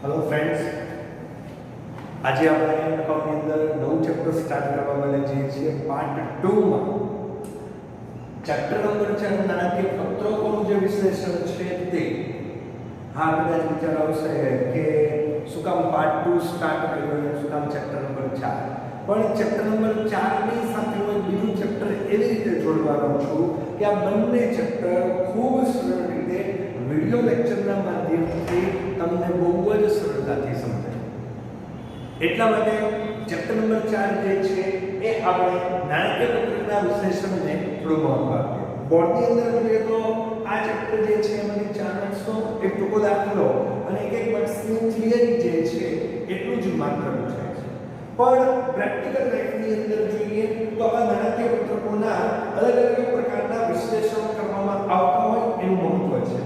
Hello friends, आज આપણે અકાઉન્ટની અંદર નવું ચેપ્ટર સ્ટાર્ટ કરવા માટે જઈએ છીએ પાર્ટ 2 માં ચેપ્ટર નંબર 4 નાણાકીય પત્રકોનું જે વિશ્લેષણ છે તે હા કદાચ વિચાર આવશે કે શું કામ પાર્ટ 2 સ્ટાર્ટ કર્યો અને શું કામ ચેપ્ટર નંબર 4 પણ ચેપ્ટર નંબર 4 ની સાથે હું બીજું ચેપ્ટર એવી રીતે જોડવાનો છું કે આ બંને ચેપ્ટર ખૂબ સરળ રીતે વિડિયો લેક્ચરના માધ્યમથી તમને બહુ જ સરળતાથી સમજાય. એટલા માટે ચેપ્ટર નંબર 4 જે છે એ આપણે નાણાકીય પત્રકના વિશ્લેષણને થોડું મહત્વ આપીએ. બોર્ડની અંદર જોઈએ તો આ ચેપ્ટર જે છે એમાંથી 4 માર્ક્સનો એક ટૂંકો દાખલો અને એક માર્ક્સની થિયરી જે છે એટલું જ માત્ર પૂછાય છે. પણ પ્રેક્ટિકલ લાઈફની અંદર જોઈએ તો આ નાણાકીય પત્રકોના અલગ અલગ પ્રકારના વિશ્લેષણ કરવામાં આવતા હોય એનું મહત્વ છે.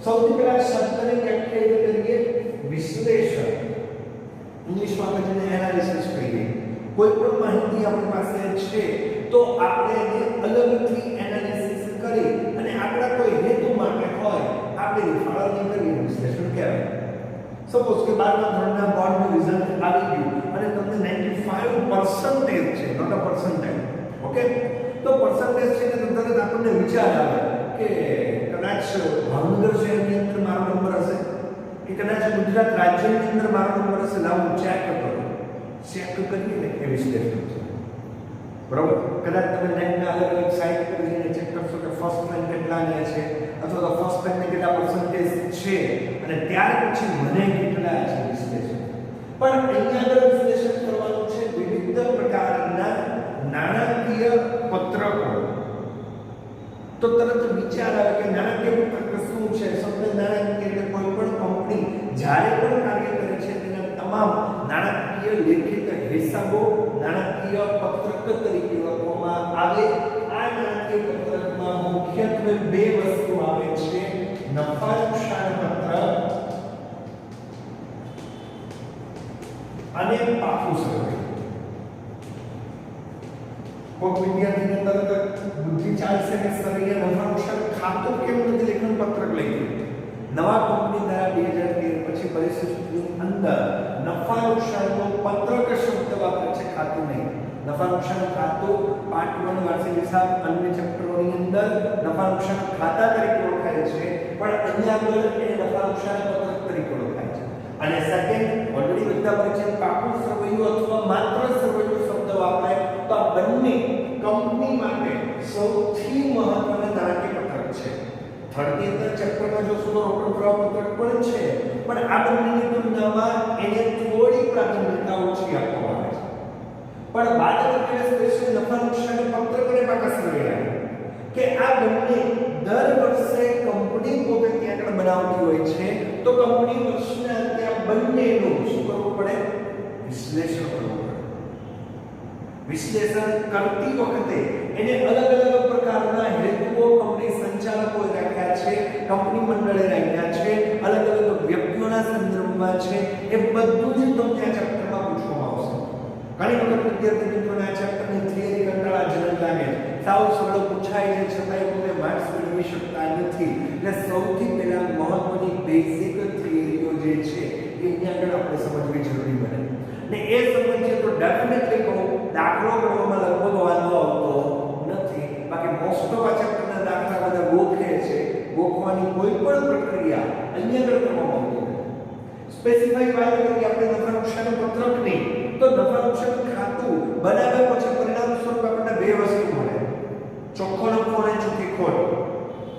સૌથી પહેલા શબ્દની વ્યાખ્યા કરીએ વિશ્લેષણ. ઇંગ્લિશમાં આપણે જેને એનાલિસિસ કહીએ. કોઈ પણ માહિતી આપણી પાસે છે તો આપણે એને અલગથી એનાલિસિસ કરી અને આપણા કોઈ હેતુ માટે હોય આપણે ફાળવણી કરી વિશ્લેષણ કહેવાય. સપોઝ કે 12મા ધોરણના બોર્ડનું રિઝલ્ટ આવી ગયું અને તમને 95% છે, નોટ અ પર્સન્ટાઇલ. ઓકે, તો પર્સન્ટેજ છે કે તરત આપણને વિચાર આવે કે કદાચ ભાવનગર શહેરની અંદર મારો નંબર હશે કે કદાચ ગુજરાત રાજ્યની અંદર મારો નંબર હશે. લાવું ચેક કરો, ચેક કરીએ ને એ વિશ્લેષણ છે. બરાબર, કદાચ તમે નેટના અલગ અલગ સાઇટ પર જઈને ચેક કરશો કે ફર્સ્ટ રેન્ક કેટલા ને છે અથવા તો ફર્સ્ટ રેન્કને કેટલા પર્સન્ટેજ છે અને ત્યાર પછી મને કેટલા છે વિશ્લેષણ. પણ અહીંયા આગળ વિશ્લેષણ કરવાનું છે વિવિધ પ્રકારના નાણાકીય પત્રકો. તો તરત વિચાર આવે કે નાણાકીય પત્રક શું છે? શબ્દ નાણાકીય એટલે કોઈ પણ કંપની જ્યારે પણ કાર્ય કરે છે તેના તમામ નાણાકીય લેખિત હિસાબો નાણાકીય પત્રક તરીકે ઓળખવામાં આવે. આ નાણાકીય પત્રકમાં મુખ્યત્વે બે વસ્તુ આવે છે: નફા નુકસાન પત્રક અને પાકું સર્વે. કોઈ વિદ્યાર્થીને તરત બુદ્ધિ ચાલશે કે સર એ નફા નુકસાન ખાતું કેમ નથી લેખન પત્રક લઈ નવા કંપની દ્વારા 2013 પછી પરિસ્થિતિની અંદર નફા નુકસાનનો પત્રક શબ્દ વાપરે છે, ખાતું નહીં. નફા નુકસાન ખાતું પાર્ટ 1 વાર્ષિક હિસાબ અન્ય ચેપ્ટરોની અંદર નફા નુકસાન ખાતા તરીકે ઓળખાય છે, પણ અહીંયા આગળ એ નફા નુકસાન પત્રક તરીકે ઓળખાય છે. અને સેકન્ડ ઓલરેડી બધા પરિચિત પાકું સરવૈયું અથવા માત્ર સરવૈયું શબ્દ વાપરાય તો આ બંને કંપની માટે સૌથી મહત્વના નાણાકીય પત્રક છે. થર્ડની અંદર ચેપ્ટરમાં જો સુનો રોકડ પ્રવાહ પત્રક પણ છે, પણ આ બંનેની તુલનામાં એને થોડી પ્રાધાન્યતા ઓછી આપવામાં આવે છે. પણ બાદ કરીને સ્પેશિયલ નફા નુકસાન પત્રક અને પાકા સરવૈયા કે આ બંને દર વર્ષે કંપની પોતે ત્યાં આગળ બનાવતી હોય છે, તો કંપની વર્ષના અંતે આ બંનેનું શું કરવું પડે? વિશ્લેષણ કરવું પડે. વિશ્લેષણ કરતી વખતે એને અલગ અલગ પ્રકારના હેતુઓ કંપની સંચાલકોએ રાખ્યા છે, કંપની મંડળે રાખ્યા છે, અલગ અલગ વ્યક્તિઓના સંદર્ભમાં છે. એ બધું જ તમને આ ચેપ્ટરમાં પૂછવામાં આવશે. ઘણી વખત વિદ્યાર્થી મિત્રોને આ ચેપ્ટરની થિયરી કંટાળાજનક લાગે, સાવ સરળ પૂછાય છે છતાંય તમે માર્ક્સ મેળવી શકતા નથી. એટલે સૌથી પહેલા મહત્વની બેઝિક થિયરીઓ જે છે એ અહીંયા આગળ આપણે સમજવી જરૂરી બને. ને એ સમજીએ તો ડેફિનેટલી કહું દાખલો ગણવામાં લગભગ વાંધો આવતો નથી. બાકી મોસ્ટ ઓફ આ ચેપ્ટરના દાખલા બધા ગોખે છે, ગોખવાની કોઈ પણ પ્રક્રિયા અહીંયા આગળ કરવામાં આવતી નથી. સ્પેસિફાઈ વાત કરીએ આપણે નફા નુકસાન પત્રકની, તો નફા નુકસાન ખાતું બનાવ્યા પછી પરિણામ સ્વરૂપ આપણને બે વસ્તુ મળે: ચોખ્ખો નફો અને ચોખ્ખી ખોટ.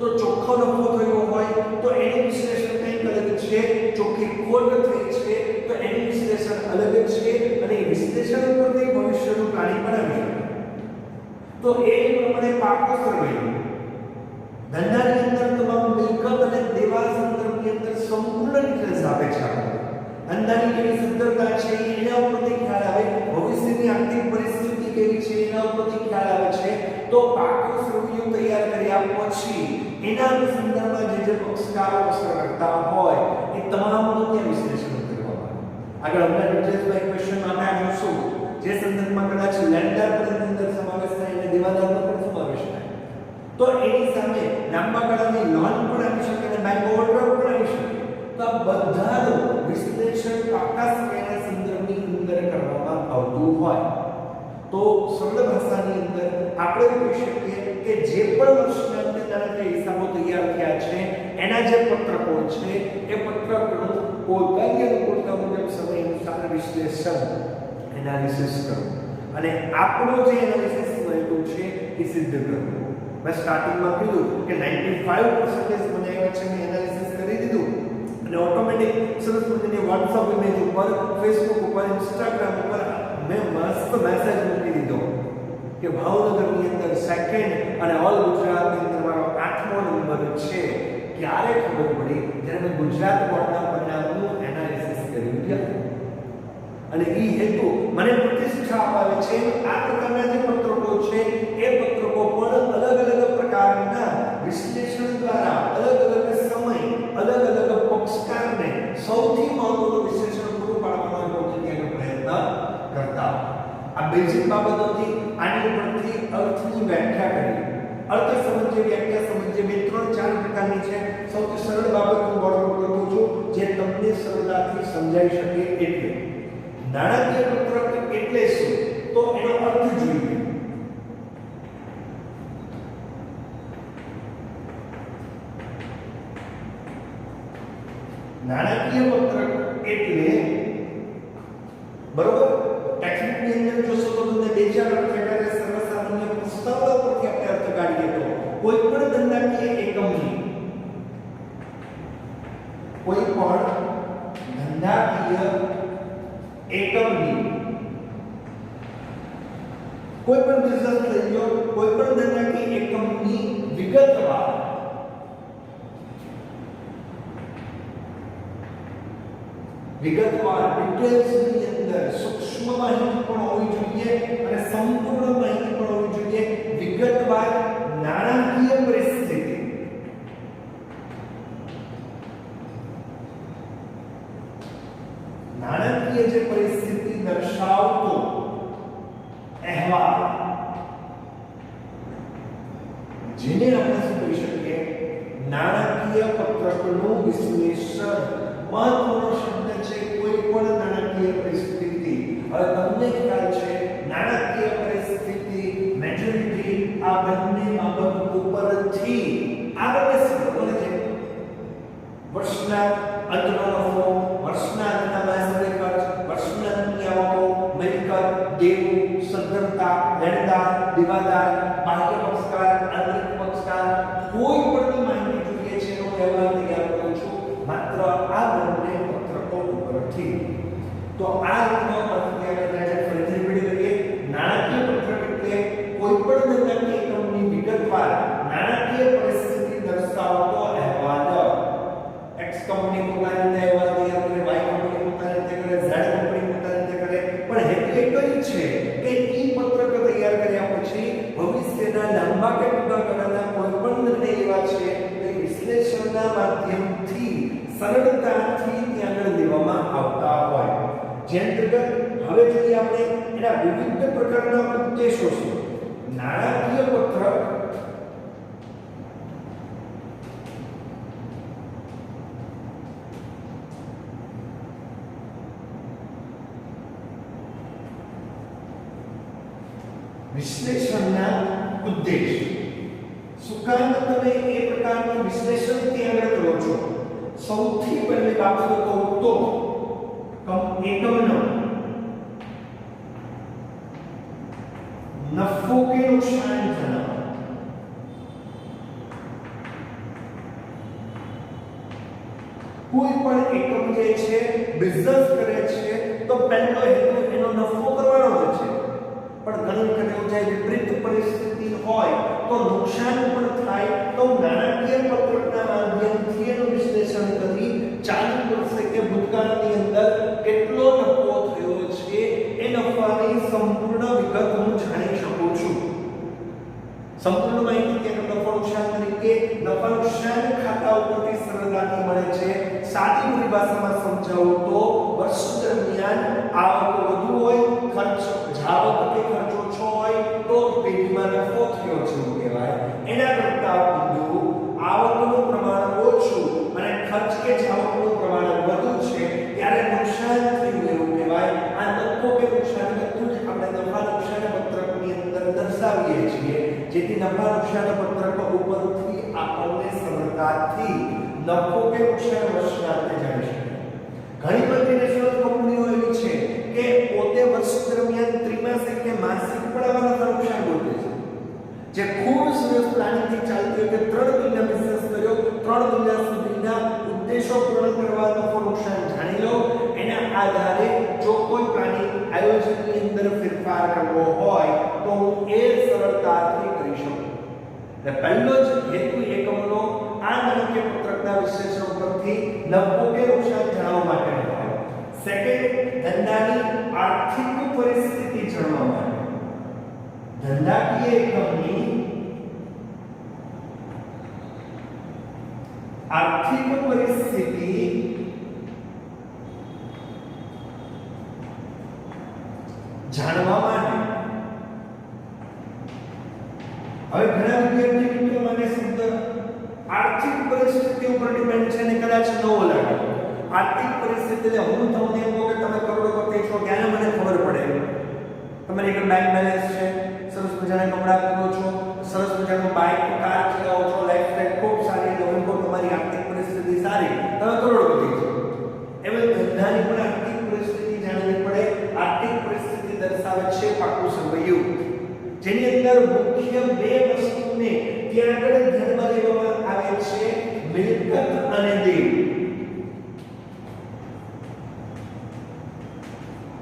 તો ચોખ્ખો નફો થયો હોય તો એનું વિશ્લેષણ કંઈક અલગ છે, ચોખ્ખી ખોટ થઈ છે તો એનું વિશ્લેષણ અલગ છે, અને એ વિશ્લેષણ ઉપરથી ભવિષ્યનું પ્લાનિંગ બનાવીએ. તો એ પ્રમાણે પાકો સરવૈયું ધંધાની અંદર તમામ મિલકત અને દેવા સંદર્ભની અંદર સંપૂર્ણ ડિટેલ્સ આપે છે. ધંધાની કેવી સુંદરતા છે એના ઉપરથી ખ્યાલ આવે, ભવિષ્યની આર્થિક પરિસ્થિતિ કેવી છે એના ઉપરથી ખ્યાલ આવે છે. તો પાકો સરવૈયું તૈયાર કર્યા પછી એના સંદર્ભમાં જે પક્ષકારો પસંદ કરતા હોય એ તમામનું ત્યાં વિશ્લેષણ કરવામાં આવે. આગળ હમણાં ડિટેલ્સમાં ક્વેશ્ચન માટે આવ્યું શું જે સંદર્ભમાં કદાચ લેન્ડર પર અંદર સમાવેશ થાય અને દેવાદારનો પણ સમાવેશ થાય, તો એની સામે લાંબા ગાળાની લોન પણ આવી શકે અને બેંક ઓવરડ્રાફ્ટ પણ આવી શકે. તો આ બધાનું વિશ્લેષણ વધુ હોય તો સરળ ભાષાની અંદર આપણે કહી શકીએ કે જે પણ વર્ષના અંતે નાણાકીય હિસાબો તૈયાર થયા છે એના જે પત્રકો છે એ પત્રકનું પોતાની અનુકૂળતા મુજબ સમય અનુસાર વિશ્લેષણ એનાલિસિસ કરવું અને આપણો જે એનાલિસિસ થયેલું છે એ સિદ્ધ કરવું. મેં સ્ટાર્ટિંગમાં કીધું કે 95% મને આવ્યા છે, મેં એનાલિસિસ કરી દીધું અને ઓટોમેટિક સરસ મજાની WhatsApp ઇમેજ ઉપર, Facebook ઉપર, Instagram ઉપર મેં મસ્ત મેસેજ મૂકી દીધો કે ભાવનગરની અંદર સેકન્ડ અને ઓલ ગુજરાતની અંદર મારો 8મો નંબર છે. ક્યારે ખબર પડી? જ્યારે મેં ગુજરાત બોર્ડના પરિણામનું એનાલિસિસ કર્યું ત્યારે. અને એ હેતુ મને પ્રતિષ્ઠા અપાવે છે. આ પ્રકારના જે પત્રકો છે એ પત્રકો પણ અલગ અલગ પ્રકારના વિશ્લેષણ દ્વારા અલગ અલગ સમય અલગ અલગ પક્ષકારને સૌથી મહત્વનું વિશ્લેષણ પૂરું પાડવાનો પોતાનો પ્રયત્ન કરતા. આ બેઝિક બાબત હતી. આની ઉપરથી અર્થની વ્યાખ્યા કરી. અર્થ સમજ્ય, વ્યાખ્યા સમજ્ય, બે ત્રણ ચાર પ્રકારની છે. સૌથી સરળ બાબત હું વર્ણન કરું છું જે તમને સરળતાથી સમજાઈ શકે એટલે. નાણાકીય પત્રક એટલે શું તો એનો અર્થ જોઈએ. નાણાકીય પત્રક એટલે બરોબર ટેક્સ્ટબુકની અંદર જોશો તો તમને બે ચાર અર્થ એટલે સર્વસામાન્ય પુસ્તકો પરથી આપણે અર્થ કાઢીએ તો કોઈ પણ ધંધાકીય એકમની કોઈ પણ ધંધાકીય એકમની કોઈ પણ બિઝનેસ લઈ લો, કોઈ પણ ધંધાકીય એકમની વિગતવાર ડિટેલ્સની અંદર સૂક્ષ્મ માહિતી પણ હોવી જોઈએ અને સંપૂર્ણ માહિતી પણ હોવી જોઈએ. વિગતવાર નાણાકીય પરિસ્થિતિ, નાણાકીય જે પરિસ્થિતિ દર્શાવતો અહેવાલ, જેને આપણે શું કહી શકીએ નાણાકીય પત્રકનું વિશ્લેષણ. મહત્વનો શબ્દ છે કોઈ પણ નાણાકીય પરિસ્થિતિ. હવે તમને ખ્યાલ છે નાણાકીય પરિસ્થિતિ, મેચ્યોરિટી, આ બંને બાબત ઉપરથી આગળ શરૂ છે. વર્ષના અંતનો નફો, વર્ષના અંતના માસિક ખર્ચ, વર્ષના અંતની આવકો, મિલકત, દેવું, સદ્ધરતા, લેણદાર, દીવાદાર, બાહ્ય પક્ષકાર, આંતરિક પક્ષકાર, કોઈ પણ માહિતી જોઈએ છે એનો અહેવાલ તૈયાર કરું છું માત્ર આ બંને પત્રકો ઉપરથી. તો આ રીતનો અર્થ આપણે ફરીથી રિપીટ કરીએ. નાણાકીય પત્રક એટલે કોઈ પણ ધંધાકીય એકમની વિગતવાર નાણાકીય પરિસ્થિતિ દર્શાવતો અહેવાલ. એક્સ કંપની પોતાની રીતે અહેવાલ તૈયાર કરે, વાય કંપની પોતાની રીતે કરે, ઝેડ કંપની પોતાની રીતે કરે, પણ હેતુ એક જ છે કે ઈ પત્રક તૈયાર કર્યા પછી ભવિષ્યના લાંબા કે ટૂંકા ગાળાના કોઈ પણ નિર્ણય એવા છે કે વિશ્લેષણના માધ્યમથી સરળતાથી ત્યાં આગળ લેવામાં આવતા હોય. જે અંતર્ગત હવે જોઈએ આપણે એના વિવિધ પ્રકારના ઉદ્દેશો છે. નાણાકીય પત્રક વિશ્લેષણના ઉદ્દેશ. શું કામ તમે એ પ્રકારનું વિશ્લેષણ ત્યાં આગળ કરો છો? સૌથી પહેલી બાબત કહું તો એકમનો નફો કે નુકસાન જણાવો. કોઈ પણ એકમ જે છે બિઝનેસ કરે છે તો પહેલો હેતુ એનો નફો કરવાનો જ છે. પણ ઘણી વખત એવું થાય વિપરીત પરિસ્થિતિ હોય તો નુકસાન પણ થાય. તો નાણાકીય પત્રકના માધ્યમથી એનું વિશ્લેષણ કરી ચાલુ વર્ષે કે ભૂતકાળની અંદર કેટલો નફો થયો છે એ નફાની સંપૂર્ણ વિગત હું જાણી શકું છું. સંપૂર્ણ માહિતી કે નફા નુકસાન તરીકે નફા નુકસાન ખાતા ઉપરથી સરળતાથી મળે છે. સાદી પરિભાષામાં સમજાવું તો વર્ષ દરમિયાન આવક વધુ હોય, ખર્ચ જાવક કે ખર્ચ ઓછો હોય તો પેઢીમાં નફો થયો છે એવું કહેવાય. એના કરતા વધુ આવકનું પ્રમાણ ઓછું અને ખર્ચ કે જાવકનું પ્રમાણ વધુ છે ત્યારે નુકસાન થયું એવું કહેવાય. આ નફો કે નુકસાન બધું જ દર્શાવીએ છીએ જેથી નફા નુકસાન પત્રક ઉપરથી આપણને સરળતાથી નફો કે નુકસાન વર્ષાંતે જાણી શકાય. ઘણી મલ્ટીનેશનલ કંપનીઓ એવી છે કે પોતે વર્ષ દરમિયાન ત્રિમાસિક કે માસિક પણ નફા નુકસાન ગોતે છે. જે ખૂબ સરસ પ્લાનિંગથી ચાલતી હોય કે 3 મહિના બિઝનેસ કર્યો, 3 મહિના સુધીના ઉદ્દેશો પૂર્ણ કરવા નફો નુકસાન જાણી લો. એના આધારે જો કોઈ પ્લાનિંગ આયોજનની અંદર ફેરફાર કરવો હોય તો હું એ સરળતાથી કરી શકું. એટલે પહેલો જ હેતુ એકમનો આ નાણાકીય પત્રકના વિશ્લેષણ પરથી નફો કે નુકસાન જાણવા માટેનો હોય. સેકન્ડ, ધંધાની આર્થિક પરિસ્થિતિ જાણવા માટે. ધંધાકીય એકમની આર્થિક પરિસ્થિતિ જાણવા માટે. હવે ઘણા વિદ્યાર્થી મિત્રો મને શબ્દ આર્થિક પરિસ્થિતિ ઉપર ડિપેન્ડ છે ને કદાચ નવો લાગે. આર્થિક પરિસ્થિતિ એટલે હું તમને એમ કહું કે તમે કરોડપતિ છો ક્યારે મને ખબર પડે. તમારી એક બેંક બેલેન્સ છે, સરસ મજાના કપડાં પહેરો છો, સરસ મજાનું બાઇક કાર ચલાવો છો, લાઈફસ્ટાઈલ ખૂબ સારી છે, હું કહું તમારી આર્થિક પરિસ્થિતિ સારી, તમે કરોડપતિ છો. એમ ધંધાની પણ આર્થિક પરિસ્થિતિ જાણવી પડે. આર્થિક પરિસ્થિતિ દર્શાવે છે પાકું સમયું જેની અંદર મુખ્ય બે વસ્તુને ત્યાં આગળ ધ્યાનમાં લેવામાં આવે છે, મિલકત અને દેવું.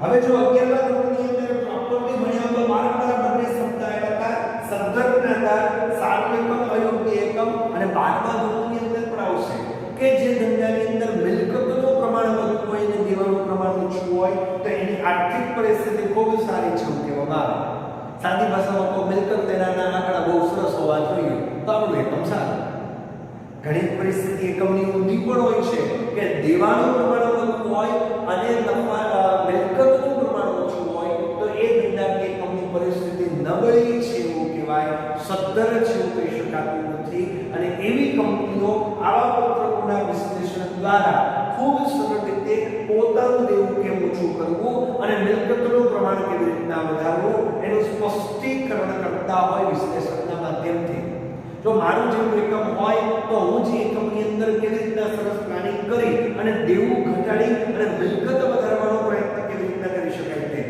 હવે જો 11મા ધોરણની અંદર પ્રોપર્ટી ભણ્યા તો વારંવાર બંને શબ્દ આવ્યા હતા, સદ્ધર્મના સારું એકમ, અયોગ્ય એકમ, અને 12મા ધોરણની અંદર પણ આવશે કે જે ધંધાની અંદર મિલકતનું પ્રમાણ વધુ હોય અને દેવાનું પ્રમાણ ઓછું હોય તો એની આર્થિક પરિસ્થિતિ ખૂબ સારી છે કહેવામાં આવે. સાદી ભાષામાં તો મિલકત તેના આંકડા બહુ સરસ હોવા જોઈએ તો આપણું એકમ સારું. ઘણી પરિસ્થિતિ એકમની ઊંધી પણ હોય છે કે દેવાનું પ્રમાણ વધુ હોય અને મિલકતનું પ્રમાણ ઓછું હોય તો એ ધંધાકીય એકમની પરિસ્થિતિ નબળી છે એવું કહેવાય, સદ્ધર છે એવું કહી શકાતું નથી. અને એવી કંપનીઓ આવા પત્રકોના વિશ્લેષણ દ્વારા ખૂબ સરળ રીતે પોતાનું દેવું કેમ ઓછું કરવું અને મિલકતનું પ્રમાણ કેવી રીતના વધારવું એનું સ્પષ્ટીકરણ કરતા હોય વિશ્લેષણના માધ્યમથી. જો મારું જેવું એકમ હોય તો હું જે એકમની અંદર કેવી રીતના સરસ પ્લાનિંગ કરી અને દેવું ઘટાડી અને મિલકત વધારવાનો પ્રયત્ન કેવી રીતના કરી શકાય તે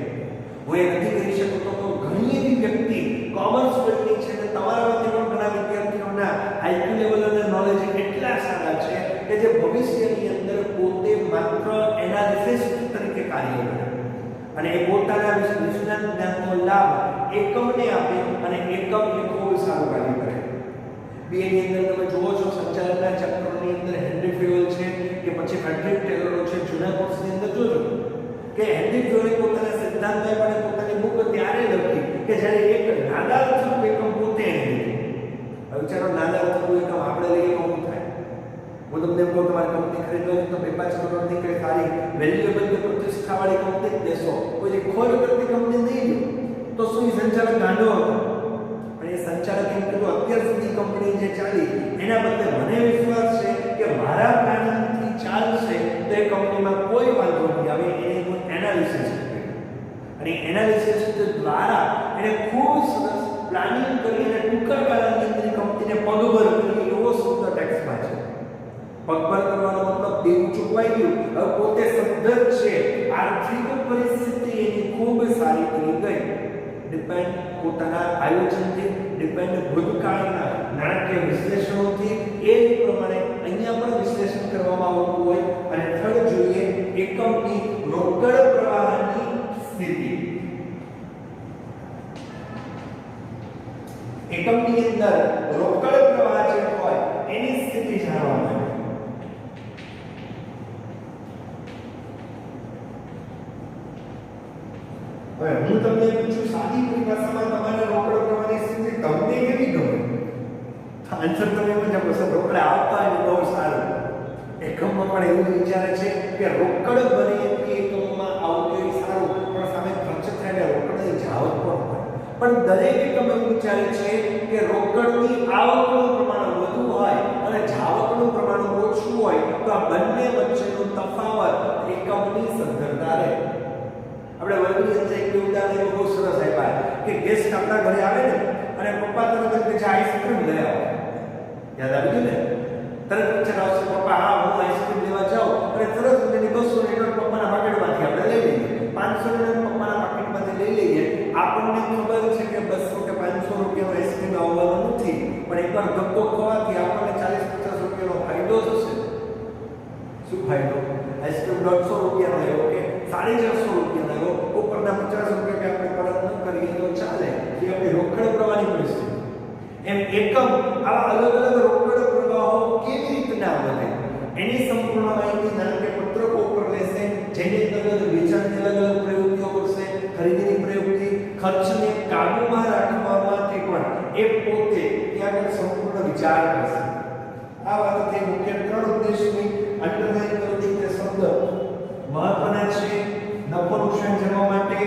હું એ નથી કરી શકતો. તો ઘણી એવી વ્યક્તિ કોમર્સ ફિલ્ડની છે અને તમારામાંથી પણ ઘણા વિદ્યાર્થીઓના આઈક્યુ લેવલ અને નોલેજ એટલા સારા છે કે જે ભવિષ્યની અંદર પોતે માત્ર એનાલિસિસ્ટ તરીકે કાર્ય કરે અને એ પોતાના વિજ્ઞાન જ્ઞાનનો લાભ એકમને આપે અને એકમ એ ખૂબ સારું કાર્ય કરે. BA ની અંદર તમે જોવો છો સંચાલનના ચેપ્ટરની અંદર હેનરી ફેવલ છે કે પછી ફ્રેડરિક ટેલરો છે. જૂના કોર્સની અંદર જોજો કે હેનરી ફેવલે પોતાના સિદ્ધાંતને પણ પોતાની બુક ત્યારે લખી કે જ્યારે એક નાના અર્થનું એકમ પોતે લીધું. હવે ચાલો નાના અર્થનું એકમ આપણે લઈએ તો શું થાય? હું તમને કહું તમારી કંપની ખરીદવાની તો 2-5 કરોડની કઈ સારી વેલ્યુએબલ કે પ્રતિષ્ઠાવાળી કંપની જ દેશો, કોઈ જે ખોલ કરતી કંપની નહીં લો તો શું એ સંચાલક ગાંડો હતો? પણ એ સંચાલક એમ કીધું અત્યાર સુધી કંપની જે ચાલી એના બદલે મને વિશ્વાસ છે કે મારા પ્લાનિંગથી ચાલશે તો એ કંપનીમાં કોઈ વાંધો નહીં આવે. એને હું એનાલિસિસ કર્યું અને એનાલિસિસ દ્વારા એને ખૂબ સરસ પ્લાનિંગ કરી અને ટૂંકા ગાળાની અંદર કંપનીને પગભર કરી એવો શબ્દ ટેક્સમાં છે. પગભર કરવાનો મતલબ દેવું ચૂકવાઈ ગયું, હવે પોતે સદ્ધર છે, આર્થિક પરિસ્થિતિ એની ખૂબ સારી બની ગઈ. ડિપેન્ડ પોતાના આયોજનથી, ડિપેન્ડ ભૂતકાળના નાણાકીય વિશ્લેષણોથી એ જ પ્રમાણે અહીંયા પણ વિશ્લેષણ કરવામાં આવતું હોય. અને થર્ડ જોઈએ એકમની રોકડ પ્રવાહની સ્થિતિ. એકમની અંદર રોકડ પ્રવાહ જે હોય એની સ્થિતિ જાણવા માટે હવે હું તમને પૂછું સાદી પરિભાષામાં તમારા રોકડ પ્રવાહની સ્થિતિ તમને કેવી ગમે? આન્સર તમે એમ જ આપો સર રોકડ આવતા હોય બહુ સારું. એકમમાં પણ એવું વિચારે છે કે રોકડ બને એટલી એકમમાં આવતી હોય સારું, પણ સામે ખર્ચ થાય રોકડની જાવત પણ હોય. પણ દરેક એકમ એવું વિચારે છે કે રોકડની આવકનું પ્રમાણ વધુ હોય અને જાવકનું પ્રમાણ ઓછું હોય તો આ બંને વચ્ચેનો તફાવત એકમની સદ્ધરતા રહે. આપણે વર્ગની અંદર એક ઉદાહરણ એવું બહુ સરસ આપ્યા કે ગેસ્ટ આપણા ઘરે આવે ને અને પપ્પા તરત જ કહે આઈસ્ક્રીમ લઈ આવો. યાદ આવી ગયું ને? તરત વિચાર આવશે પપ્પા હા હું આઈસ્ક્રીમ લેવા જાઉં અને તરત તેની 200 ની પપ્પાના પાકેટમાંથી આપણે લઈ લઈએ. 500 ની પપ્પાના પાકેટમાંથી લઈ લઈએ. આપણને ખબર છે કે 200 કે 500 રૂપિયાનો આઈસ્ક્રીમ આવવાનો નથી, પણ એકવાર ધક્કો ખવાથી આપણને 40-50 રૂપિયાનો ફાયદો થશે. શું ફાયદો? આઈસ્ક્રીમ 150 રૂપિયાનો આવ્યો કે 450 રૂપિયાનો આવ્યો, ઉપરના 50 રૂપિયા કે આપણે પરત ન કરીએ તો ચાલે. એ આપણી રોકડ પ્રવાહની પરિસ્થિતિ. એમ એકમ આવા અલગ અલગ રોકડ પ્રવાહો કેવી રીતના વધે એની સંપૂર્ણ માહિતી નાના પત્રકો ઉપર લેશે, જેની અંતર્ગત વેચાણની અલગ અલગ પ્રવૃત્તિઓ કરશે, ખરીદીની પ્રવૃત્તિ, ખર્ચને કાબૂમાં રાખવા માટે પણ એ પોતે ત્યાં આગળ સંપૂર્ણ વિચાર કરશે. આ વાતથી મુખ્ય 3 ઉદ્દેશની અંડરલાઈન કરું છું. તે શબ્દ મહત્વના છે. નફો નુકસાન જમવા માટે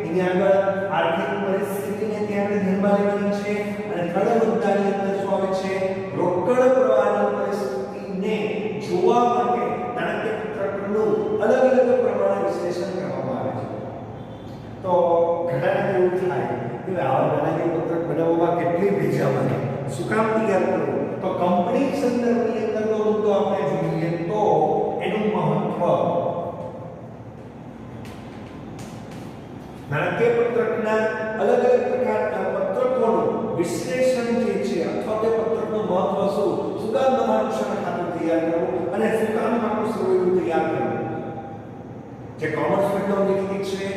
એની આગળ આર્થિક પરિસ્થિતિને ત્યાં ધ્યાનમાં લેવાની છે અને થર્ડ મુદ્દાની અંદર શું આવે છે? રોકડ પ્રવાહની પરિસ્થિતિને જોવા માટે નાણાકીય પત્રકનું અલગ અલગ પ્રમાણે વિશ્લેષણ કરવામાં આવે છે. તો ઘણાને એવું થાય કે આવા નાણાકીય પત્રક બનાવવામાં કેટલી ભેજા બને, શું કામ તૈયાર કરવું? તો કંપની સંદર્ભની અંદરનો મુદ્દો આપણે જોઈએ તો એનું મહત્વ નાણાકીય પત્રકના અલગ અલગ પ્રકારના પત્રકોનું વિશ્લેષણ જે છે અથવા તે પત્રકનું મહત્વ શું કામ નુકસાન ખાતું તૈયાર કરવું અને શું કામ આપણું સર્વેનું તૈયાર કરવું. જે કોમર્સ ફિલ્ડનો વ્યક્તિ છે,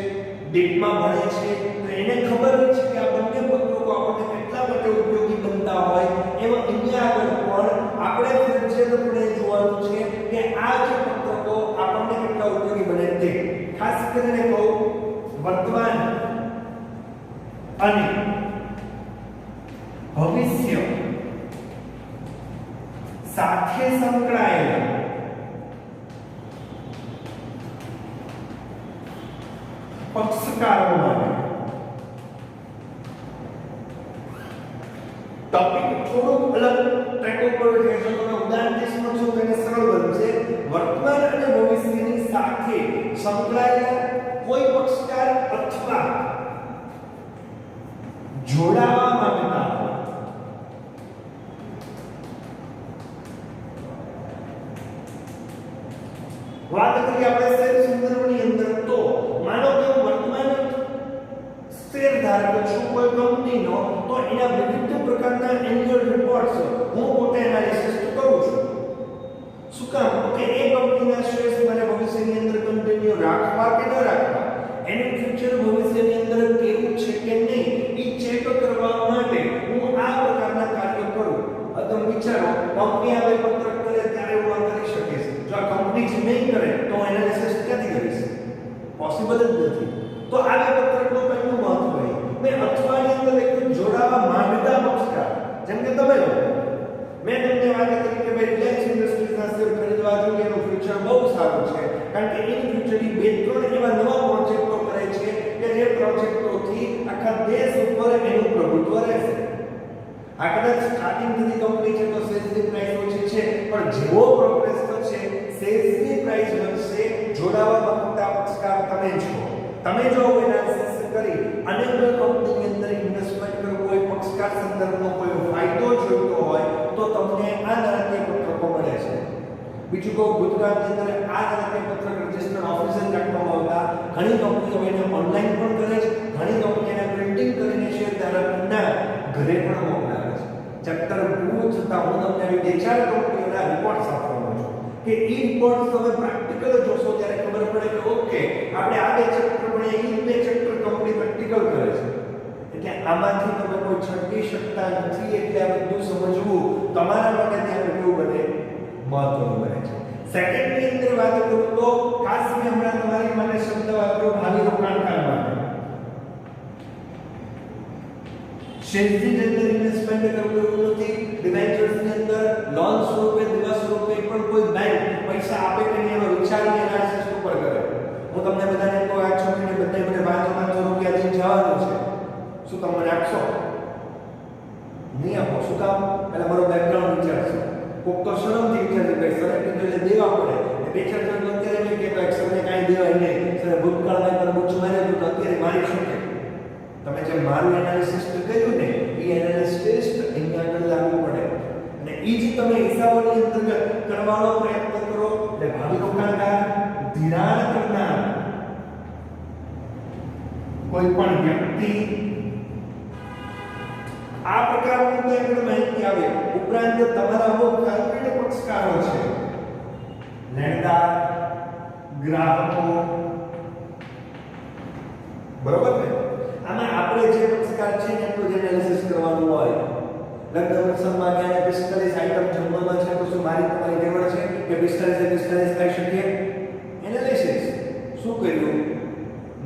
ડીપમાં ભણે છે, તો એને ખબર છે કે આ બંને પત્રકો આપણને કેટલા માટે ઉપયોગી બનતા હોય. એમાં અહીંયા આગળ પણ આપણે ફરજિયાતપણે જોવાનું છે કે આ જે પત્રકો આપણને કેટલા ઉપયોગી બને તે. ખાસ કરીને કહું વર્તમાન અને ભવિષ્ય સાથે સંકળાયેલા પક્ષકારો માટે ટોપિક થોડુંક અલગ ટ્રેક ઉપર છે. જો તમે ઉદાહરણથી સમજો તો એને સરળ બનશે. વર્તમાન અને ભવિષ્યની સાથે સંકળાયેલા કોઈ પક્ષકાર અથવા જોડાવા માંગતા વાત કરીએ આપણે શેર સંદર્ભની અંદર તો માનો કે વર્તમાન શેર ધારક છું કોઈ કંપનીનો, તો એના વિવિધ પ્રકારના એન્યુઅલ રિપોર્ટ્સ હું પોતે એનાલિસિસ કરું છું. શું કામ? કે એ કંપનીના શેર્સ મને ભવિષ્યની અંદર કન્ટિન્યુ રાખવા કે ન રાખવા, એનું ફ્યુચર ભવિષ્યની અંદર કેવું છે કે નહીં એ ચેક કરવા માટે હું આ પ્રકારના કાર્ય કરું. તમે વિચારો કંપની આવે પત્રક કરે ત્યારે હું આ કરી શકીશ. જો આ કંપની જ નહીં કરે તો એનાલિસિસ ક્યાંથી કરીશ? પોસિબલ જ નથી. તો આ પત્રકનું પહેલું મહત્વ છે. મેં અથવાની અંદર એક જોડાવા માંગતા પક્ષકાર, જેમ કે તમે લોકો મેં તમને વાત કરી કે ભાઈ રિલાયન્સ ઇન્ડસ્ટ્રીઝના શેર ખરીદવા જોઈએ, એનું ફ્યુચર બહુ સારું છે, કારણ કે ઇન ફ્યુચર બે ત્રણ એવા નવા પ્રોજેક્ટો કરે છે કે જે પ્રોજેક્ટોથી આખા દેશ ઉપર એનું પ્રભુત્વ રહેશે. આ કદાચ સ્ટાર્ટિંગથી કંપની છે તો શેરની પ્રાઇસ ઓછી છે, પણ જેવો પ્રોગ્રેસ થશે શેરની પ્રાઇસ વધશે. જોડાવા માંગતા પક્ષકાર તમે છો. તમે જો એનાલિસિસ કરી અને કંપનીની અંદર ઇન્વેસ્ટમેન્ટ કરવું હોય, પક્ષકાર સંદર્ભનો કોઈ ફાયદો જોઈતો હોય તો તમને આ નાણાકીય પત્રકો મળે છે. બીજું કહું, ગુજરાતની અંદર આ નાણાકીય પત્રક રજિસ્ટર્ડ ઓફિસર રાખવામાં આવતા. ઘણી કંપનીઓ એને ઓનલાઈન પણ કરે છે, ઘણી કંપની એને પ્રિન્ટિંગ કરીને શેર ધારકના ઘરે પણ મોકલાવે છે. ચેપ્ટર પૂરું થતા હું તમને આવી 2-4 કંપનીઓના રિપોર્ટ્સ આપવાનો છું કે એ રિપોર્ટ્સ તમે પ્રેક્ટિકલ જોશો ત્યારે ખબર પડે કે ઓકે આપણે આ 2 ચેપ્ટર ભણીએ, એ 2 ચેપ્ટર કંપની પ્રેક્ટિકલ કરે છે. એટલે આમાંથી તમે કોઈ છટકી શકતા નથી. એટલે આ બધું સમજવું તમારા માટે ત્યાં કેવું બને? મહત્વનું બને છે. સેકન્ડની અંદર વાત કરું તો ખાસ મેં હમણાં તમારી માટે શબ્દ વાપર્યો ભાવિ રોકાણકાર માટે. શેરની અંદર ઇન્વેસ્ટમેન્ટ કરવું એવું નથી. ડિબેન્ચર્સની અંદર લોન સ્વરૂપે, દિવસ સ્વરૂપે પણ કોઈ બેંક પૈસા આપે કે નહીં એનો વિચારીને એનાલિસિસ ઉપર કરે. હું તમને બધાને કહું આ છોકરીને બધે મને 500 રૂપિયા દઈને જવાનું છે, શું તમે મને આપશો? નહીં આપો. શું કામ? એટલે મારો બેકગ્રાઉન્ડ વિચારશે. કોક તો શરમથી વિચારશે કે સર કીધું એટલે દેવા પડે. બે ચાર જણ અત્યારે એમ કે ભાઈ સમને કાંઈ દેવાય નહીં, સર ભૂતકાળમાં પર બુચ માર્યો તો અત્યારે મારી શકે. તમે જે મારું એનાલિસિસ કર્યું ને એ એનાલિસિસ અહીંયા આગળ લાગુ પડે અને એ જ તમે હિસાબોની અંતર્ગત કરવાનો પ્રયત્ન કરો. એટલે ભાવિ રોકાણકાર, ધિરાણ કરનાર કોઈ પણ વ્યક્તિ આ પ્રકારની કોઈ આગળ માહિતી આવે. ઉપરાંત તમારા અમુક કલ્પિત પક્ષકારો છે, લેણદાર, ગ્રાહકો, બરોબર ને? આમાં આપણે જે પક્ષકાર છે એનું એનાલિસિસ કરવાનું હોય. લગ્ન પ્રસંગમાં ગયા 45 આઈટમ જમવામાં છે તો શું મારી તમારી કેવડ છે કે 45 ખાઈ શકીએ? એનાલિસિસ શું કર્યું?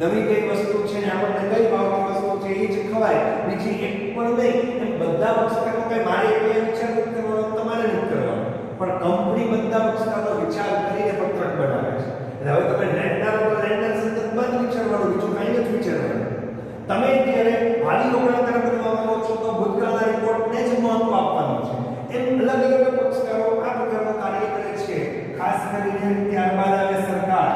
નવી કઈ વસ્તુ છે ને આપણને કઈ ભાવની વસ્તુ છે એ જ ખવાય, બીજી એક પણ નહીં. એમ બધા પક્ષકારો કઈ મારે એકલા વિચાર નથી કરવાનો, તમારે નથી કરવાનો, પણ કંપની બધા પક્ષકારો વિચાર કરીને પત્રક બનાવે છે. એટલે હવે તમે લેન્ડર તો લેન્ડર સંદર્ભમાં જ વિચારવાનું, બીજું કંઈ નથી વિચારવાનું. તમે જ્યારે ભાવિ રોકાણકાર બનવા માંગો છો તો ભૂતકાળના રિપોર્ટને જ મહત્વ આપવાનું છે. એમ અલગ અલગ પક્ષકારો આ પ્રકારનું કાર્ય કરે છે. ખાસ કરીને ત્યારબાદ આવે સરકાર.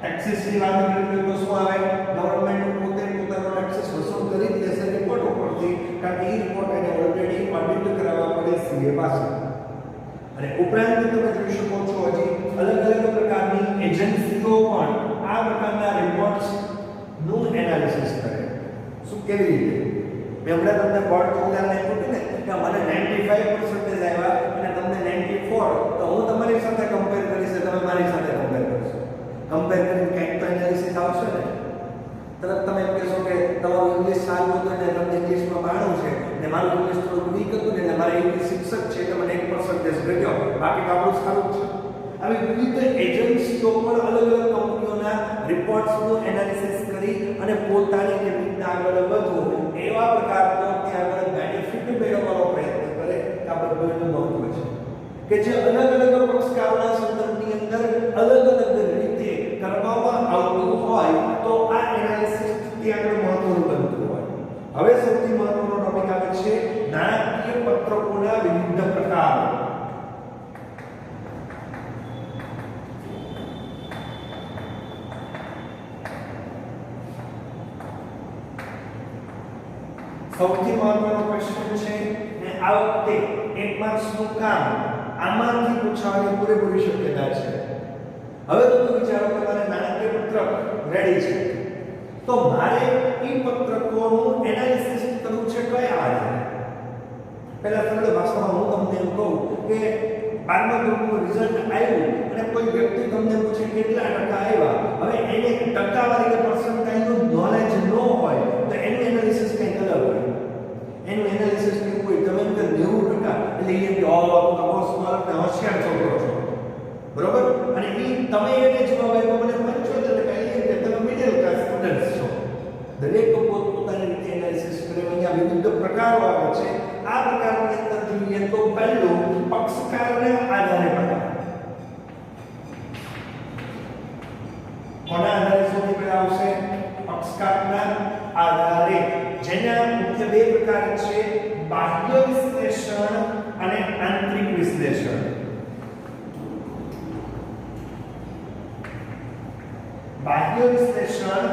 ટેક્સેસની વાત કરીએ તો શું આવે? ગવર્નમેન્ટ પોતે પોતાનો ટેક્સ વસૂલ કરી જ લેશે રિપોર્ટ ઉપરથી, કારણ કે એ રિપોર્ટ એને ઓલરેડી ઓડિટ કરાવવા પડે સીએ પાસે. અને ઉપરાંત તમે જોઈ શકો છો હજી અલગ અલગ પ્રકારની એજન્સીઓ પણ આ પ્રકારના રિપોર્ટ્સ નું એનાલિસિસ કરે. શું કેવી રીતે? મેં હમણાં તમને બોર્ડ ઉદાહરણ આપ્યું ને કે મને 95% આવ્યા અને તમને 94, તો હું તમારી સાથે કમ્પેર કરીશ, તમે મારી સાથે કમ્પેર કરશો. કમ્પેર કરીને કંઈક તો એનાલિસિસ આવશે ને. તરત તમે એમ કહેશો કે તમારું ઇંગ્લિશ સારું હતું ને તમને ઇંગ્લિશમાં 92 છે ને મારું ઇંગ્લિશ થોડું વીક હતું ને મારે ઇંગ્લિશ શિક્ષક છે એટલે મને 1% ઘટ્યો, બાકી તો આપણું સારું છે. આવી વિવિધ એજન્સીઓ પણ અલગ અલગ કંપનીઓના રિપોર્ટ્સનું એનાલિસિસ કરી અને પોતાની જે રીતના આગળ વધવું એવા પ્રકારનો ત્યાં આગળ બેનિફિટ મેળવવાનો પ્રયત્ન કરે. આ બધું મહત્વ છે કે જે અલગ અલગ પક્ષકારોના સંદર્ભની અંદર અલગ અલગ રીતે કરવામાં આવતું હોય તો આ એનાલિસિસ ત્યાં આગળ મહત્વનું બનતું હોય. હવે સૌથી મહત્વનો ટોપિક આવે છે નાણાકીય પત્રકોના વિવિધ પ્રકારો. સૌથી મહત્વનો ક્વેશ્ચન છે ને આ વખતે 1 માર્ક્સનું કામ આમાંથી પૂછવાની પૂરેપૂરી શક્યતા છે. હવે તમે વિચારો કે મારે નાણાકીય પત્રક રેડી છે તો મારે એ પત્રકોનું એનાલિસિસ કરવું છે કયા આધારે? પહેલા સરળ ભાષામાં હું તમને એમ કહું કે 12મા ગ્રુપનું રિઝલ્ટ આવ્યું અને કોઈ વ્યક્તિ તમને પૂછે કેટલા ટકા આવ્યા, હવે એને ટકાવારી કે પર્સન્ટાઇલનું નોલેજ ન હોય તો એનું એનાલિસિસ કંઈક અલગ હોય. એનું એનાલિસિસ કેવું હોય? તમે એમ કે 90% એટલે એ કે all of the course mark ને હોશિયાર છોકરો છો, બરોબર? અને એ તમે એને જવાબ આપ્યો મને 75% એટલે તમે મિડલ ક્લાસ સ્ટુડન્ટ્સ છો. દરેક પોતપોતાની રીતે એનાલિસિસ કરે. અહીંયા વિવિધ પ્રકારો આવે છે. આ પ્રકારની અંદર જોઈએ તો પહેલું પક્ષકારને આધારે બતાવો. કોના આધારે સૌથી પહેલા આવશે? પક્ષકારના આધારે, જેના મુખ્ય બે પ્રકાર છે, બાહ્ય વિશ્લેષણ અને આંતરિક વિશ્લેષણ. બાહ્ય વિશ્લેષણ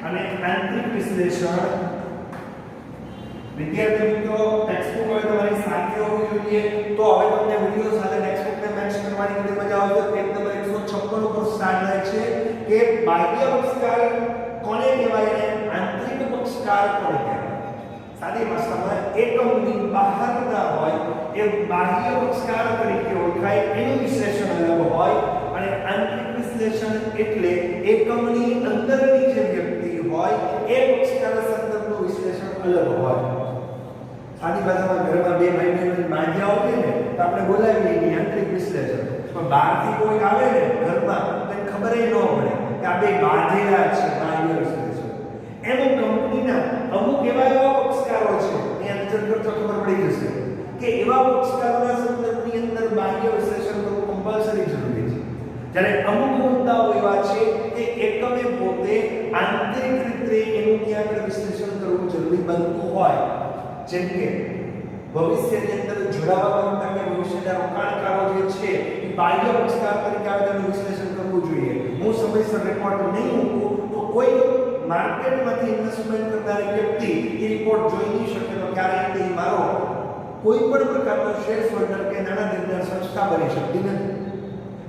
અને આંતરિક વિશ્લેષણ. વિદ્યાર્થી મિત્રો, ટેક્સ્ટબુક હવે તમારી સાથે હોવી જોઈએ. તો હવે તમને વિડિયો સાથે ટેક્સ્ટબુકને મેચ કરવાની બધી મજા આવશે. પેજ નંબર 156 ઉપર સ્ટાર્ટ થાય છે કે બાહ્ય પક્ષકાર કોને કહેવાય અને આંતરિક પક્ષકાર કોને કહેવાય. સાદી ભાષામાં એકમની બહારના હોય એ બાહ્ય પક્ષકાર તરીકે ઓળખાય, એનું વિશ્લેષણ અલગ હોય. અને આંતરિક વિશ્લેષણ એટલે એકમની અંદરની જે વ્યક્તિ હોય એ પક્ષકાર સંદર્ભનું વિશ્લેષણ અલગ હોય. સાદી ભાષામાં ઘરમાં બે ભાઈ બહેનો માંગ્યા હોય ને તો આપણે બોલાવીએ કે આંતરિક વિશ્લેષણ, પણ બહારથી કોઈ આવે ને ઘરમાં તો ખબર ન પડે કે આ બે બાંધેલા છે. બાહ્ય વિશ્લેષણ એનું કંપનીના અમુક એવા પક્ષકારો છે, અહીંયા નજર કરતો ખબર પડી જશે કે એવા પક્ષકારોના સંદર્ભની અંદર બાહ્ય વિશ્લેષણ કરવું કમ્પલસરી જરૂરી છે. જ્યારે અમુક મુદ્દાઓ એવા છે કે એકમે પોતે આંતરિક રીતે એનું ત્યાં આગળ વિશ્લેષણ કરવું જરૂરી બનતું હોય. જેમ કે ભવિષ્યની અંદર જોડાવા માંગતા કે ભવિષ્યના રોકાણકારો જે છે એ બાહ્ય પક્ષકાર તરીકે આવે તેનું વિશ્લેષણ કરવું જોઈએ. હું સમયસર રેકોર્ડ નહીં મૂકું તો કોઈ માર્કેટમાંથી ઇન્વેસ્ટમેન્ટ કરનારી વ્યક્તિ એ રિપોર્ટ જોઈ નહીં શકે તો ક્યારેય તે મારો કોઈ પણ પ્રકારનો શેર હોલ્ડર કે નાના નિર્માણ સંસ્થા બની શકતી નથી.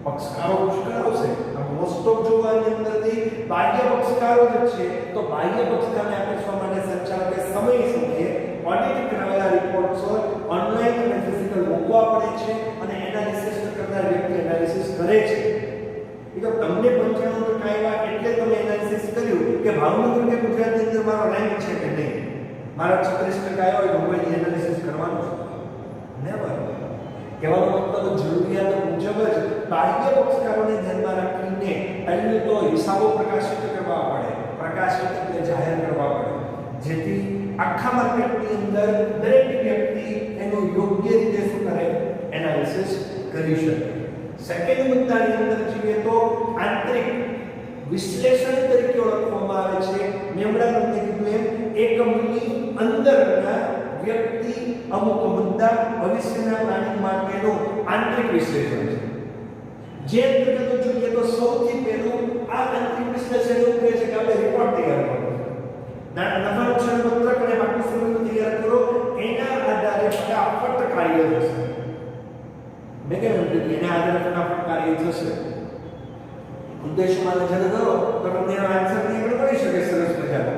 પક્ષકારો પુષ્કળ આવશે. મોસ્ટ ઓફ જોવાની અંદરથી બાહ્ય પક્ષકારો જ છે. તો બાહ્ય પક્ષકારને આપવા માટે સંચાલકે સમયે ઓડિટ કરાવેલા રિપોર્ટ્સ ઓનલાઈન અને ફિઝિકલ મૂકવા પડે છે અને એનાલિસિસ કરનાર વ્યક્તિ એનાલિસિસ કરે છે. એ તો તમને 95% આવ્યા એટલે તમે એનાલિસિસ કર્યું કે ભાવનગર કે ગુજરાતની અંદર મારો રેન્ક છે કે નહીં. મારા 36% આવ્યા હોય તો હું એનાલિસિસ કરવાનું છે. નેવર. કહેવાનો મતલબ જરૂરિયાત મુજબ જ બાહ્ય પક્ષકારોને ધ્યાનમાં રાખીને પહેલું તો હિસાબો પ્રકાશિત કરવા પડે, પ્રકાશિત એટલે જાહેર કરવા પડે, જેથી આખા માર્કેટની અંદર દરેક વ્યક્તિ એનું યોગ્ય રીતે શું કરે એનાલિસિસ કરી શકે. સેકન્ડ મુદ્દાની અંદર જોઈએ તો આંતરિક વિશ્લેષણ તરીકે ઓળખવામાં આવે છે. મેં હમણાં તમને કીધું એમ એકમની અંદરના વ્યક્તિ અમુક મુદ્દા ભવિષ્યના પ્લાનિંગ માટેનું આંતરિક વિશ્લેષણ છે. જે અંતર્ગત જોઈએ તો સૌથી પહેલું આ આંતરિક વિશ્લેષણ એવું કહે છે કે આપણે રિપોર્ટ તૈયાર કરવો. નફા નુકસાન પત્રક અને બાકી સમયનું તૈયાર કરો. એના આધારે ફટાફટ કાર્ય થશે. મેં કેમ કીધું એના આધારે ફટાફટ કાર્ય થશે. ઉદ્દેશમાં નજર કરો તો તમને આન્સર નીકળી પડી શકે સરસ મજાનો.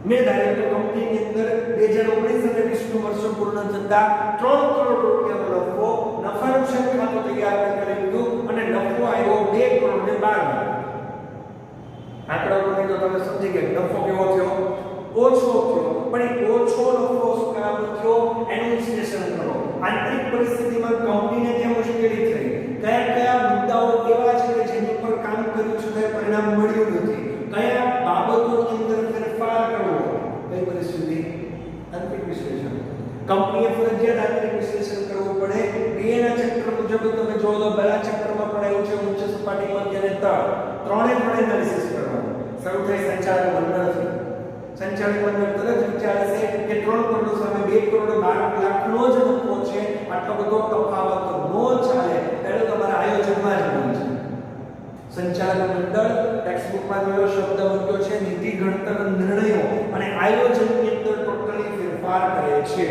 મેં ધાર્યું તો કંપનીની અંદર 2019 અને 20 વર્ષો પૂર્ણ થતા 3 કરોડ રૂપિયાનો નફા નુકસાન ખાતું તૈયાર કરી લીધું અને નફો આવ્યો 2 કરોડ ને 12. આંકડા પરથી તો તમે સમજી ગયા નફો કેવો થયો? ઓછો થયો. પણ એ ઓછો નફો શું કામ થયો એનું વિશ્લેષણ કરો. આંતરિક પરિસ્થિતિમાં કંપનીને ક્યાં મુશ્કેલી થઈ, કયા મુદ્દાઓ એવા છે કે જેની પર કામ કર્યું છે તે પરિણામ મળ્યું નથી, કયા બાબતોની અંદર ફેરફાર કરવો, કઈ પરિસ્થિતિ આંતરિક વિશ્લેષણ. કંપનીએ ફરજિયાત આંતરિક વિશ્લેષણ કરવું પડે. બીએના ચક્ર મુજબ તમે જો તો પહેલા ચક્રમાં પડાયું છે ઉચ્ચ સપાટી મધ્ય અને તળ ત્રણે એનાલિસિસ કરવાનું. શરૂ થાય સંચાલક મંડળથી. સંચાલક મંડળ તરત વિચારશે કે 3 કરોડ સામે 2 કરોડ 12 લાખનો જ નફો છે, આટલો બધો તફાવત નો ચાલે. એટલે તમારા આયોજનમાં જ ભૂલ છે. સંચાલક મંડળ ટેક્સ્ટબુકમાં જોયો શબ્દ મૂક્યો છે નીતિ ઘડતર નિર્ણયો અને આયોજનની અંદર ટોટલી ફેરફાર કરે છે.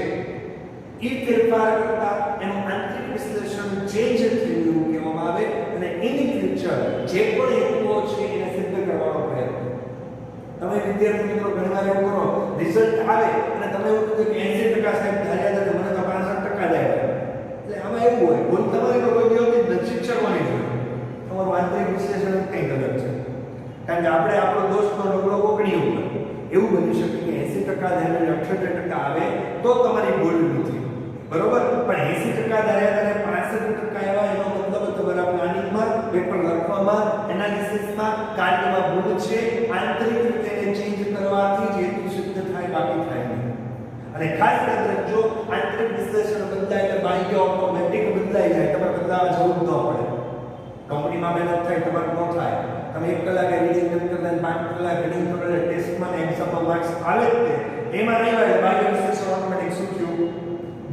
એ ફેરફાર કરતા એનું આંતરિક વિશ્લેષણ ચેન્જ થયું કહેવામાં આવે અને ઇન ફ્યુચર જે પણ હેતુઓ છે એને સિદ્ધ કરવાનો પ્રયત્ન. તમે વિદ્યાર્થી મિત્રો ઘણીવાર એવું કરો રિઝલ્ટ આવે અને તમે એવું કહો કે 80% સાહેબ ધાર્યા હતા મને તો 65% જ આવ્યા. એટલે આમાં એવું હોય ભૂલ તમારી તો કોઈ વ્યક્તિ જ શિક્ષકોની જોઈએ. તમારું આંતરિક વિશ્લેષણ કંઈક અલગ છે. કારણ કે આપણે આપણો દોસ્તનો નબળો કોકડી ઉપર એવું બની શકે કે 80% ધાર્યા 78% આવે તો તમારી ભૂલ નથી. બરોબર. પણ 80% ધાર્યા અને 65% આવ્યા એનો મતલબ તમારા પ્લાનિંગમાં, પેપર લખવામાં, એનાલિસિસમાં કાર્યમાં ભૂલ છે. આંતરિક રીતે ચેન્જ કરવાથી જે હેતુ સિદ્ધ થાય બાકી થાય નહીં. અને ખાસ યાદ રાખજો આંતરિક વિશ્લેષણ બદલાય એટલે બાહ્ય ઓટોમેટિક બદલાઈ જાય. તમારે બદલાવા જવું જ ન પડે. કંપનીમાં મહેનત થાય તમારે ન થાય. તમે 1 કલાકે રીડિંગ કરતા 5 કલાક રીડિંગ કરો ટેસ્ટમાં એક્ઝામમાં માર્ક્સ આવે જ તે એમાં નહીં આવે બાહ્ય વિશ્લેષણ ઓટોમેટિક શું થયું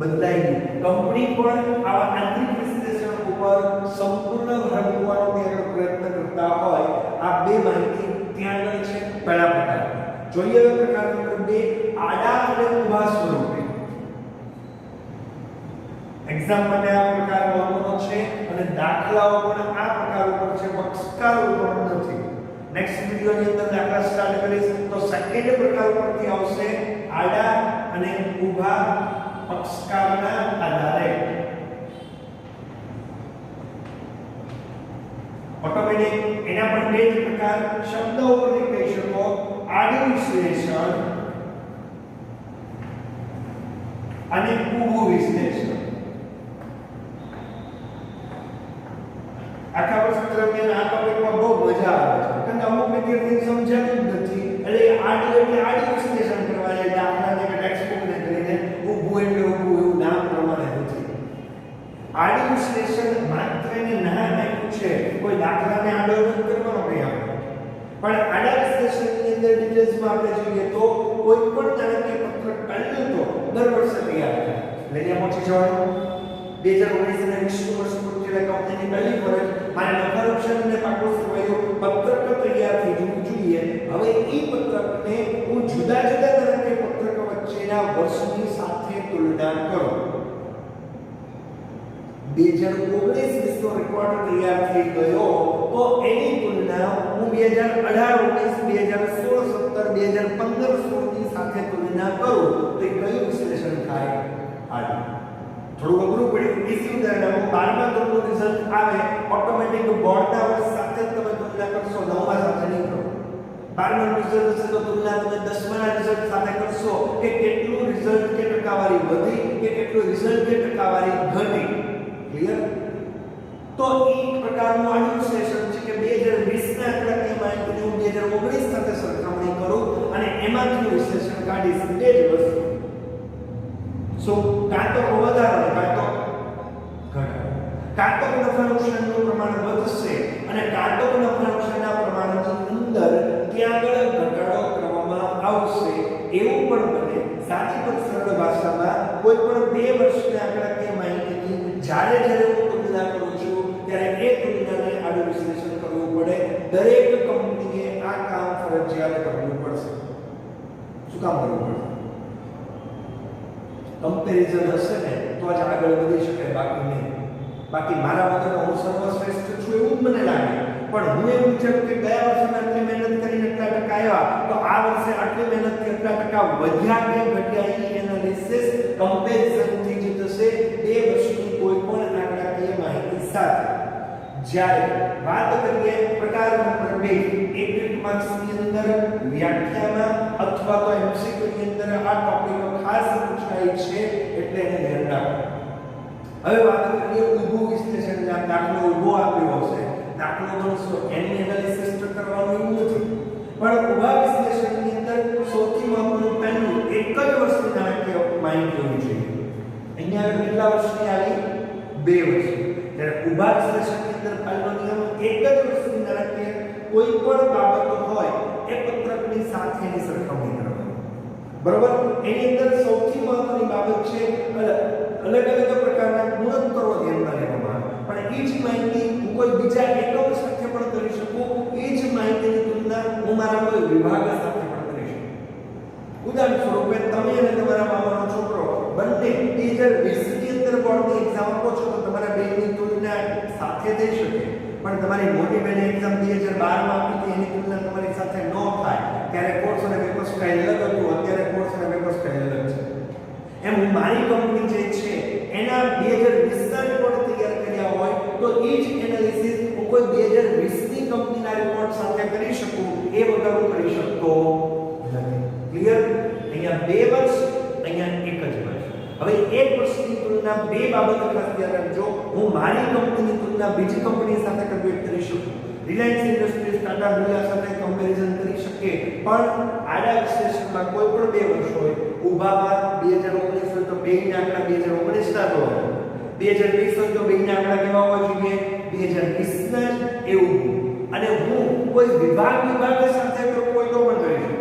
બદલાઈ ગયું. કંપની પણ આવા આંતરિક વિશ્લેષણ ઉપર સંપૂર્ણ ભાર મૂકવાનો પ્રયત્ન કરતા હોય. આ બે માહિતી ત્યાં આગળ છે. પહેલા પ્રકાર જોઈએ પ્રકાર નંબર 2 આડા અને ઊભા સ્વરૂપે. એક્ઝામ માટે આ પ્રકાર વાપરવાનો છે અને દાખલાઓ પણ આ પ્રકાર ઉપર છે, પક્ષકાર ઉપર નથી. નેક્સ્ટ વિડિયોની અંદર દાખલા સ્ટાર્ટ કરીશ તો સેકન્ડ પ્રકાર ઉપરથી આવશે આડા અને ઊભા પક્ષકારના આધારે. ઓટોમેટિક એના પણ બે જ પ્રકાર શબ્દ ઉપરથી કહી શકો આડું વિશ્લેષણ અને ઊભું વિશ્લેષણ. આખા વર્ષ દરમિયાન આ ટોપિકમાં બહુ મજા આવે છે કારણ કે અમુક વિદ્યાર્થીને સમજાતું જ નથી. એટલે આડું એટલે આડું વિશ્લેષણ કરવા જાય દાખલાને કે ટેક્સ્ટબુકને કરીને, ઊભું એટલે ઊભું એવું નામ પ્રમાણે નથી. આડું વિશ્લેષણ માત્ર એને ના નાખ્યું છે, કોઈ દાખલાને આડો નથી કરવાનો કઈ આપણે. પણ આડા વિશ્લેષણની અંદર ડિટેલ્સમાં આપણે જોઈએ તો કોઈ પણ નાણાકીય પત્રક પહેલું તો દર વર્ષે તૈયાર થાય. એટલે ત્યાં પહોંચી જવાનું 2019 અને 20 વર્ષ પૂર્ણ સિવાય કંપનીની પહેલી ફરજ મારે નફા નુકસાનને પાકું સરવાયો પત્રક તૈયાર થઈ જવું જોઈએ. હવે એ પત્રકને હું જુદા જુદા નાણાકીય પત્રક વચ્ચેના વર્ષની સાથે તુલના કરું. 2019 નો રેકોર્ડ તૈયાર થઈ ગયો તો એની તુલના હું 2018 19 2016 17 2015 16 ની સાથે તુલના કરું તો એ કયું વિશ્લેષણ થાય? આનું થોડું અઘરું પડ્યું. બીજું ઉદાહરણ 12મા ધોરણનું રિઝલ્ટ આવે ઓટોમેટિક બોર્ડના વર્ષ સાથે તમે તુલના કરશો, 9મા સાથે નહીં કરો. 12માનું રિઝલ્ટ હશે તો તુલના તમે 10માના રિઝલ્ટ સાથે કરશો કે કેટલું રિઝલ્ટ કે ટકાવારી વધી કે કેટલું રિઝલ્ટ કે ટકાવારી ઘટી. ક્લિયર? તો એક પ્રકારનું આનું વિશ્લેષણ છે કે 2020 ના આંકડાકીય માહિતીની હું 2019 સાથે સરખામણી કરું અને એમાંથી વિશ્લેષણ કાઢીશ. બે જ વસ્તુ સો કાં તો વધારો કાં તો ઘટાડો. કાં તો નફા નુકસાનનું પ્રમાણ વધશે અને કાં તો નફા નુકસાનના પ્રમાણની અંદર ત્યાં આગળ ઘટાડો કરવામાં આવશે. એવું પણ બને. સાદી પર સરળ ભાષામાં કોઈ પણ 2 વર્ષના આંકડાકીય માહિતીની જ્યારે હું તુલના કરું છું ત્યારે એ તુલનાને આનું વિશ્લેષણ કરવું પડે. દરેક કંપનીએ આ કામ ફરજિયાત કરવું પડશે. શું કામ કરવું પડશે? કમ્પેરિઝન હશે ને તો જ આગળ વધી શકે, બાકી નહીં. બાકી મારા વગર હું સર્વશ્રેષ્ઠ છું એવું જ મને લાગે, પણ હું એવું વિચારું કે ગયા વર્ષે મેં આટલી મહેનત કરીને આટલા ટકા આવ્યા તો આ વર્ષે આટલી મહેનતથી આટલા ટકા વધ્યા કે ઘટ્યા એ એનાલિસિસ કમ્પેરિઝન થી જ થશે 2 વર્ષની કોઈ પણ આંકડાકીય માહિતી સાથે. જ્યારે વાત કરીએ પ્રકાર નંબર 2 એક માર્ક્સની અંદર વ્યાખ્યામાં અથવા તો એમસીક્યુ ની અંદર આ ટોપિક ખાસ પૂછાય છે એટલે એને ધ્યાન રાખો. હવે વાત કરીએ ઊભું વિશ્લેષણ. દાખલો ઊભો આપ્યો હશે, દાખલો ગણશો એની એનાલિસિસ કરવાનું એવું નથી, પણ ઊભા વિશ્લેષણની અંદર સૌથી મહત્વનું પહેલું એક જ વર્ષની નાણાકીય માહિતી હોવી જોઈએ. અહીંયા કેટલા વર્ષની આવી? 2 વર્ષ. ત્યારે ઊભા વિશ્લેષણની અંદર પહેલો નિયમ એક જ વર્ષની નાણાકીય કોઈ પણ બાબતો હોય એ પત્રકની સાથે એની સરખામણી કરવાની. બરોબર? એની અંદર સૌથી મહત્વની બાબત છે અલગ અલગ પ્રકારના ગુણોત્તરો ધ્યાનમાં લેવામાં આવે, પણ એ જ માહિતી હું કોઈ બીજા એકમ સાથે પણ કરી શકું. એ જ માહિતીની તુલના હું મારા કોઈ વિભાગ સાથે પણ કરી શકું. ઉદાહરણ સ્વરૂપે તમે અને તમારા મામાનો છોકરો બંને 2020 ની અંદર બોર્ડની એક્ઝામ આપો છો તો તમારા બેની તુલના સાથે થઈ શકે, પણ તમારી મોટી બેને એક્ઝામ 2012 માં આપી હતી એની તુલના તમારી સાથે ન થાય. ત્યારે કોર્સ અને પેપર સ્ટાઇલ અલગ હતું, અત્યારે કોર્સ અને પેપર સ્ટાઇલ અલગ છે. એમ મારી કંપની જે છે એના 2020 ના રિપોર્ટ તૈયાર કર્યા હોય તો એ જ એનાલિસિસ હું કોઈ 2020 ની કંપનીના રિપોર્ટ સાથે કરી શકું, એ વગર હું કરી શકતો નથી. ક્લિયર? અહીંયા 2 વર્ષ, અહીંયા 1 જ વર્ષ. હવે 1 વર્ષની તુલના 2 બાબતો ખાસ ધ્યાન રાખજો. હું મારી કંપનીની તુલના બીજી કંપની સાથે કરી શકું. રિલાયન્સ ઇન્ડસ્ટ્રીઝ ટાટા બિરલા સાથે કમ્પેરિઝન કરી શકીએ, પણ આડા વિશ્લેષણમાં કોઈ પણ 2 વર્ષ હોય. ઊભામાં 2019 હોય તો બેના આંકડા 2019 ના હોય, 2020 હોય તો બેના આંકડા કેવા હોવા જોઈએ? 2020 ના જ. એવું અને હું કોઈ વિભાગ સાથે કોઈ તો પણ કરી શકું.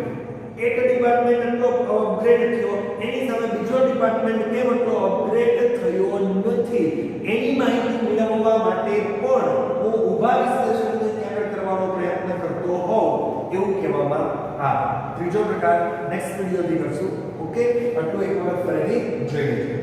એક ડિપાર્ટમેન્ટ એટલો અપગ્રેડ થયો એની સામે બીજો ડિપાર્ટમેન્ટ કેમ એટલો અપગ્રેડ થયો નથી એની માહિતી મેળવવા માટે પણ હું ઊભા વિશ્લેષણને ત્યાં કરવાનો પ્રયત્ન કરતો હોઉં એવું કહેવામાં આવે. ત્રીજો પ્રકાર નેક્સ્ટ વિડિયોથી કરશું. ઓકે, આટલું એક વખત ફરીથી જોઈ લેજો.